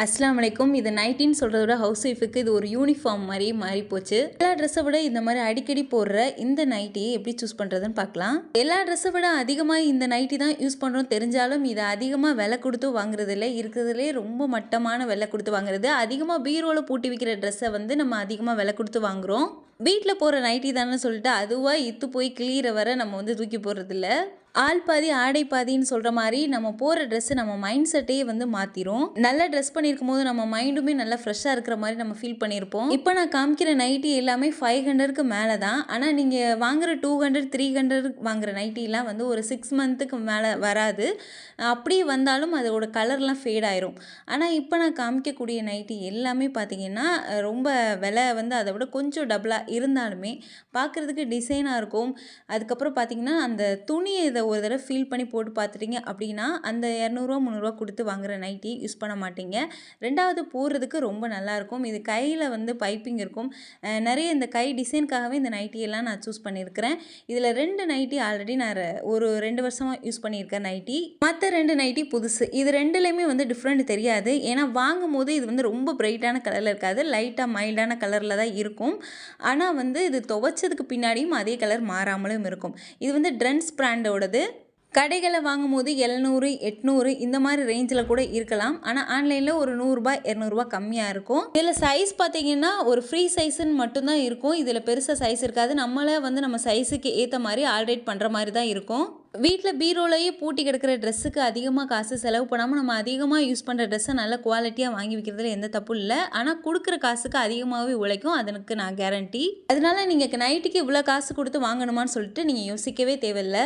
அஸ்ஸலாமு அலைக்கும். இது நைட்டின்னு சொல்கிறத விட ஹவுஸ் ஒய்ஃபுக்கு இது ஒரு யூனிஃபார்ம் மாதிரி மாறி போச்சு. எல்லா ட்ரெஸ்ஸை விட இந்த மாதிரி அடிக்கடி போடுற இந்த நைட்டியை எப்படி சூஸ் பண்ணுறதுன்னு பார்க்கலாம். எல்லா ட்ரெஸ்ஸை விட அதிகமாக இந்த நைட்டி தான் யூஸ் பண்ணுறோம் தெரிஞ்சாலும் இதை அதிகமாக விலை கொடுத்து வாங்குறது இல்லை. இருக்கிறதுலே ரொம்ப மட்டமான விலை கொடுத்து வாங்குறது. அதிகமாக பீரோவில் பூட்டி வைக்கிற ட்ரெஸ்ஸை நம்ம அதிகமாக விலை கொடுத்து வாங்குகிறோம். வீட்டில் போகிற நைட்டி தானே சொல்லிட்டு அதுவாக இத்து போய் கிளியிற வரை நம்ம தூக்கி போடுறதில்ல. ஆள் பாதி ஆடை பாதின்னு சொல்கிற மாதிரி நம்ம போகிற ட்ரெஸ்ஸு நம்ம மைண்ட் செட்டையே மாற்றிரும். நல்லா ட்ரெஸ் பண்ணியிருக்கும் போது நம்ம மைண்டுமே நல்லா ஃப்ரெஷ்ஷாக இருக்கிற மாதிரி நம்ம ஃபீல் பண்ணியிருப்போம். இப்போ நான் காமிக்கிற நைட்டி எல்லாமே 500க்கு மேலே தான். ஆனால் நீங்கள் வாங்குற 200 300 வாங்குற நைட்டிலாம் ஒரு 6 மந்த்துக்கு மேலே வராது. அப்படியே வந்தாலும் அதோட கலர்லாம் ஃபேட் ஆயிரும். ஆனால் இப்போ நான் காமிக்கக்கூடிய நைட்டி எல்லாமே பார்த்தீங்கன்னா ரொம்ப விலை அதை விட கொஞ்சம் டபுளாக இருந்தாலுமே பார்க்குறதுக்கு டிசைனாக இருக்கும். அதுக்கப்புறம் பார்த்தீங்கன்னா அந்த துணியை ஒரு தடவை ஃபீல் பண்ணி போட்டு பார்த்துட்டீங்க அப்படின்னா அந்த 200 300 கொடுத்து வாங்குற நைட்டி யூஸ் பண்ண மாட்டீங்க. ரெண்டாவது போடுறதுக்கு ரொம்ப நல்லாயிருக்கும். இது கையில் பைப்பிங் இருக்கும். நிறைய இந்த கை டிசைனுக்காகவே இந்த நைட்டியெல்லாம் நான் சூஸ் பண்ணியிருக்கிறேன். இதில் 2 நைட்டி ஆல்ரெடி நான் ஒரு 2 வருஷமாக யூஸ் பண்ணியிருக்கேன் நைட்டி. மற்ற 2 நைட்டி புதுசு. இது ரெண்டுலேயுமே டிஃப்ரெண்ட் தெரியாது. ஏன்னா வாங்கும் போது இது ரொம்ப பிரைட்டான கலரில் இருக்காது. லைட்டாக மைல்டான கலரில் தான் இருக்கும். ஆனால் இது துவைச்சதுக்கு பின்னாடியும் அதே கலர் மாறாமலும் இருக்கும். இது ட்ரெண்ட்ஸ் பிராண்டோட கடைகளை வாங்கும் போது 700 800 இந்த மாதிரி ரேஞ்சில் கூட இருக்கலாம். ஆனால் ஆன்லைனில் ஒரு 100 200 கம்மியாக இருக்கும். இதில் சைஸ் பார்த்தீங்கன்னா ஒரு ஃப்ரீ சைஸுன்னு மட்டும்தான் இருக்கும். இதில் பெருசாக சைஸ் இருக்காது. நம்மளே நம்ம சைஸுக்கு ஏற்ற மாதிரி ஆல்ட்ரேட் பண்ணுற மாதிரி தான் இருக்கும். வீட்டில் பீரோலையே பூட்டி கிடக்கிற ட்ரெஸ்ஸுக்கு அதிகமாக காசு செலவு பண்ணாமல் நம்ம அதிகமாக யூஸ் பண்ணுற ட்ரெஸ்ஸை நல்ல குவாலிட்டியாக வாங்கி வைக்கிறதுல எந்த தப்பும் இல்லை. ஆனால் கொடுக்குற காசுக்கு அதிகமாகவே உழைக்கும். அதற்கு நான் கேரண்டி. அதனால நீங்கள் நைட்டுக்கு இவ்வளோ காசு கொடுத்து வாங்கணுமான்னு சொல்லிட்டு நீங்கள் யோசிக்கவே தேவையில்லை.